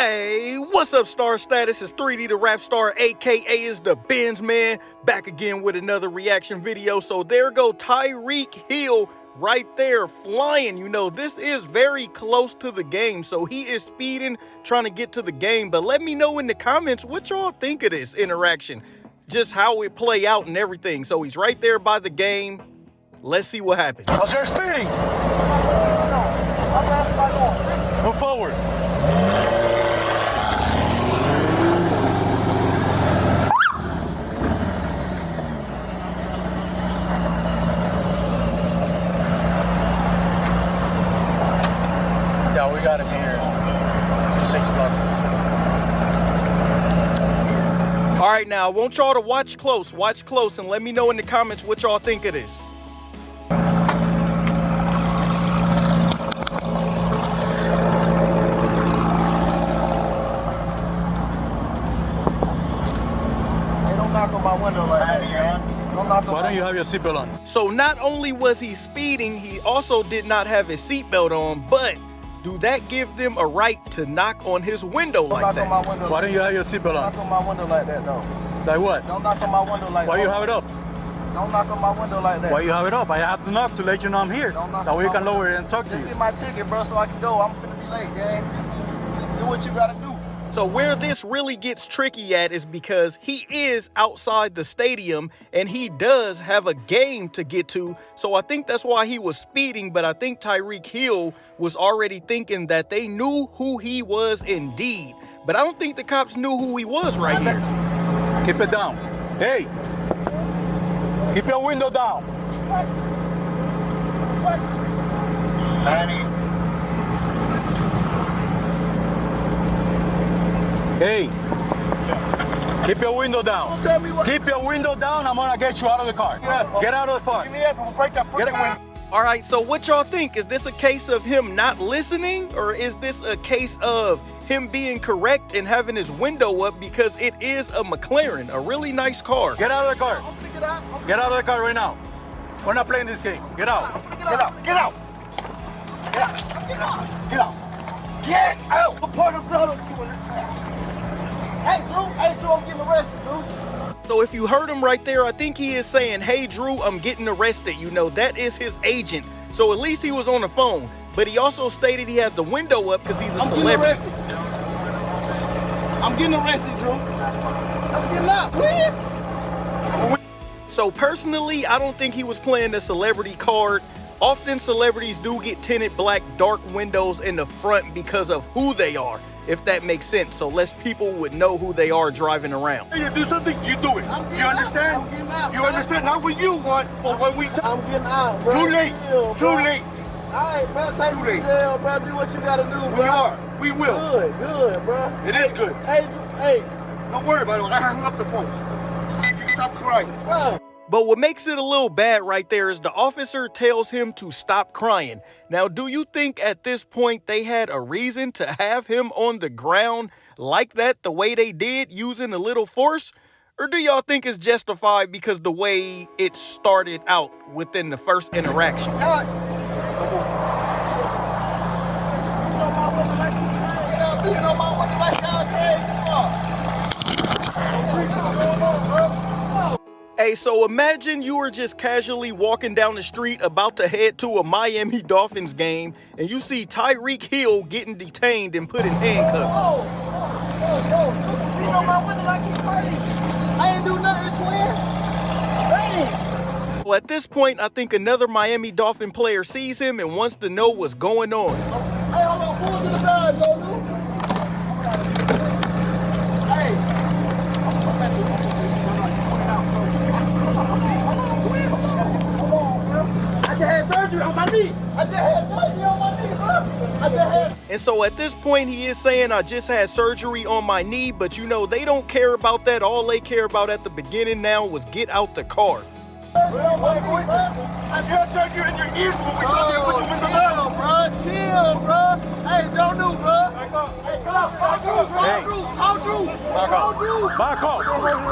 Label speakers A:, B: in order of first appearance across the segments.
A: Hey, what's up, Star Status? It's 3D the Rap Star, aka is the Benz Man, back again with another reaction video. So there go Tyreek Hill right there flying. You know, this is very close to the game, so he is speeding, trying to get to the game. But let me know in the comments what y'all think of this interaction, just how it play out and everything. So he's right there by the game. Let's see what happens.
B: What's your speeding? Move forward. Yeah, we got him here. 6 o'clock.
A: All right, now I want y'all to watch close, and let me know in the comments what y'all think of this.
C: Knock on my window like that.
B: Why don't you have your seatbelt on?
A: So not only was he speeding, he also did not have his seatbelt on, but do that give them a right to knock on his window like that?
C: On my window.
B: Why don't you have your seatbelt on?
C: Knock on my window like that, though.
B: Like what?
C: Don't knock on my window like that.
B: Why you have it up?
C: Don't knock on my window like that.
B: Why you have it up? I have to knock to let you know I'm here. That way you can lower it and talk to
C: Just
B: you.
C: get my ticket, bro, so I can go. I'm finna be late, gang. Do what you gotta do.
A: So where this really gets tricky at is because he is outside the stadium and he does have a game to get to. So I think that's why he was speeding, but I think Tyreek Hill was already thinking that they knew who he was indeed. But I don't think the cops knew who he was right here.
B: Keep it down. Hey! Keep your window down. Hey, keep your window down.
C: Don't tell me what.
B: Keep your window down. I'm gonna get you out of the car. Get out of the car.
C: Give me that. We'll break that freaking window.
A: All right, so what y'all think? Is this a case of him not listening, or is this a case of him being correct and having his window up because it is a McLaren, a really nice car?
B: Get out of the car.
C: I'm finna get out.
B: Get out of the car right now. We're not playing this game. Get out.
C: Get out. Get out. Get out. Get out. Get out. Get out. The part of blood. Hey, Drew, I'm getting arrested, dude.
A: So if you heard him right there, I think he is saying, hey, Drew, I'm getting arrested. You know, that is his agent. So at least he was on the phone. But he also stated he had the window up because he's a celebrity.
C: I'm getting arrested, Drew. I'm getting out, man.
A: So personally, I don't think he was playing the celebrity card. Often celebrities do get tinted black dark windows in the front because of who they are, if that makes sense. So less people would know who they are driving around.
D: You do something, you do it. You understand?
C: I'm getting out,
D: You
C: bro.
D: understand? Not what you want, but what we
C: I'm getting out, bro.
D: Too late.
C: Chill,
D: Too
C: bro.
D: late.
C: All right, bro. Take me to jail, bro. Do what you gotta do, bro.
D: We are. We will.
C: Good, bro.
D: It is good.
C: Hey,
D: Don't worry about it. I hung up the phone. Stop crying.
C: bro.
A: But what makes it a little bad right there is the officer tells him to stop crying. Now, do you think at this point they had a reason to have him on the ground like that, the way they did, using a little force? Or do y'all think it's justified because the way it started out within the first interaction? Hey, so imagine you were just casually walking down the street about to head to a Miami Dolphins game and you see Tyreek Hill getting detained and put in handcuffs.
C: You know my window like he's crazy. I ain't do nothing, twin. Hey.
A: Well, at this point, I think another Miami Dolphin player sees him and wants to know what's going on.
C: Hey, hold on. Pull to the side, Joe. Hey. I just had surgery on my knee.
A: And so at this point, he is saying, I just had surgery on my knee, but you know, they don't care about that. All they care about at the beginning now was get out the car.
D: I just told you in your ears when we told you to put your window down.
C: Chill, bro. Hey, don't do, bro.
D: Hey, come on.
B: Back off.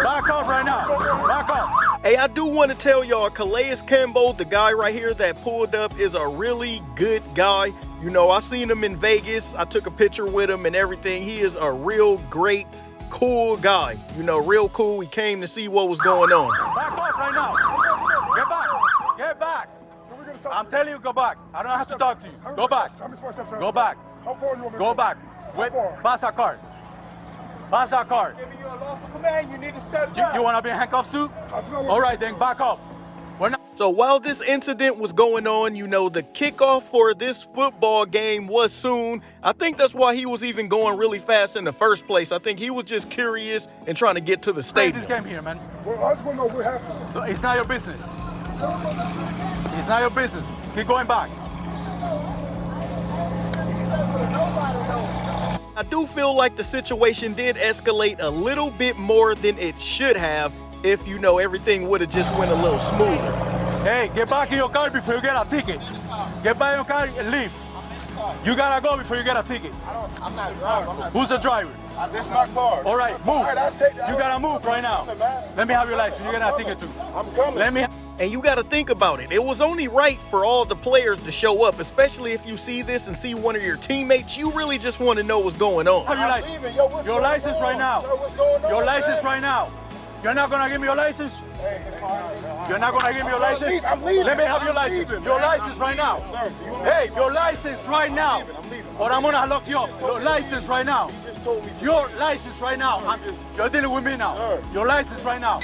B: Back off right now. Back off.
A: Hey, I do want to tell y'all, Calais Campbell, the guy right here that pulled up, is a really good guy. You know, I seen him in Vegas. I took a picture with him and everything. He is a real great, cool guy. You know, real cool. He came to see what was going on.
B: Back up right now. Get back. Get back. I'm telling you, go back. I don't have to talk to you. Go back. Go back.
D: How far you want me to
B: Go back. Wait. Pass that card. Pass that card.
D: Giving you a lawful command, you need to step down.
B: You want to be in handcuffs too? All right, then back up. We're not.
A: So while this incident was going on, you know, the kickoff for this football game was soon. I think that's why he was even going really fast in the first place. I think he was just curious and trying to get to the
B: Play
A: stadium.
B: this game here, man.
D: Well, I just want to know what happened.
B: So it's not your business. It's not your business. Keep going back.
A: I do feel like the situation did escalate a little bit more than it should have if, you know, everything would have just went a little smoother.
B: Hey, get back in your car before you get a ticket. Get back in your car and leave. You gotta go before you get a ticket.
D: I'm not driving.
B: Who's the driver?
D: This is my car.
B: All right, move.
D: All right, I'll take that.
B: You gotta move right now. Let me have your license. You get a ticket too.
D: I'm coming.
B: Let me.
A: And you got to think about it. It was only right for all the players to show up, especially if you see this and see one of your teammates. You really just want to know what's going on.
B: Have your license.
D: leaving. Yo, what's
B: Your
D: going
B: license
D: on?
B: right now.
D: Sir, what's going on,
B: Your license
D: man?
B: right now. You're not gonna give me your license? You're not gonna give me your license?
D: I'm leaving.
B: Let me have your
D: I'm
B: license.
D: leaving,
B: Your
D: man.
B: license right now.
D: Sir, you want me-
B: Hey, your license right now.
D: I'm leaving.
B: Or I'm gonna lock you up. Your license right now.
D: You just told me to.
B: Your license right now. You're dealing with me now.
D: Sir.
B: Your license right now.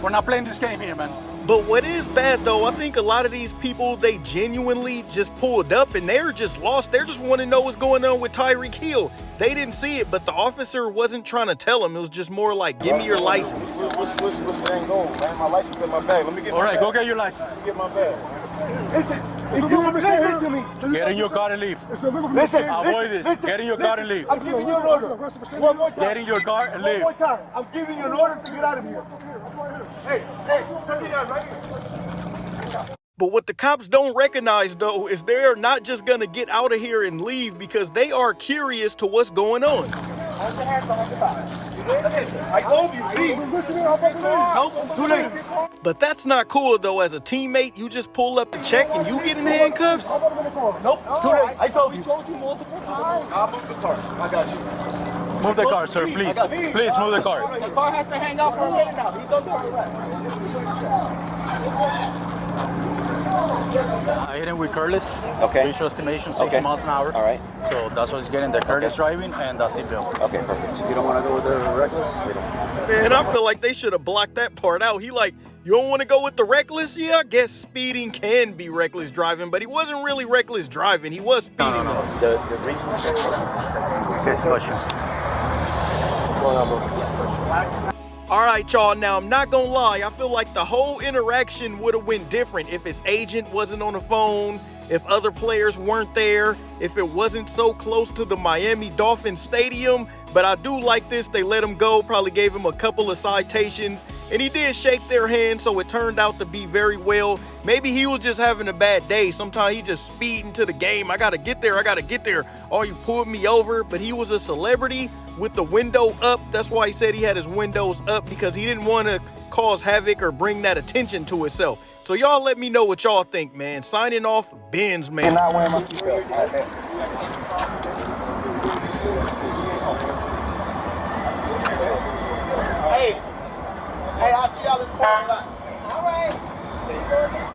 B: We're not playing this game here, man.
A: But what is bad though, I think a lot of these people, they genuinely just pulled up and they're just lost. They just want to know what's going on with Tyreek Hill. They didn't see it, but the officer wasn't trying to tell them. It was just more like, give me your license.
D: What's the thing going, man? My license in my bag. Let me get
B: All
D: my
B: right,
D: bag.
B: go get your license.
D: Get my bag. Listen to me.
B: Get in your car and leave.
D: Listen,
B: Avoid this. Get in your car and leave.
D: I'm giving you an order. One more time.
B: Get in your car and leave.
D: One more time. I'm giving you an order to get out of here. Hey, turn me down right here.
A: But what the cops don't recognize though is they're not just gonna get out of here and leave because they are curious to what's going on.
D: I told you, leave. Nope, too late.
A: But that's not cool though. As a teammate, you just pull up the check and you get in handcuffs.
D: Nope, too late. I told you. We told you multiple times. I'll move the car. I got you.
B: Move the car, sir, please. Please move the car.
C: The car has to hang out for a minute now. He's under arrest.
B: I hit him with careless.
E: Okay.
B: Visual estimation, 60
E: Okay.
B: miles an hour.
E: All right.
B: So that's what he's getting, the careless driving and the seatbelt.
E: Okay, perfect. You don't want to go with the reckless?
A: Man, I feel like they should have blocked that part out. He like, you don't want to go with the reckless? Yeah, I guess speeding can be reckless driving, but he wasn't really reckless driving. He was speeding.
B: No.
E: The reason
B: Case question.
A: All right, y'all. Now, I'm not going to lie. I feel like the whole interaction would have went different if his agent wasn't on the phone, if other players weren't there, if it wasn't so close to the Miami Dolphins stadium. But I do like this. They let him go, probably gave him a couple of citations, and he did shake their hand, so it turned out to be very well. Maybe he was just having a bad day. Sometimes he just speeding to the game. I got to get there. I got to get there. Oh, you pulled me over. But he was a celebrity with the window up. That's why he said he had his windows up, because he didn't want to cause havoc or bring that attention to himself. So y'all let me know what y'all think, man. Signing off, Benz, man.
D: Not wearing my seatbelt. Hey, I see y'all in the parking lot.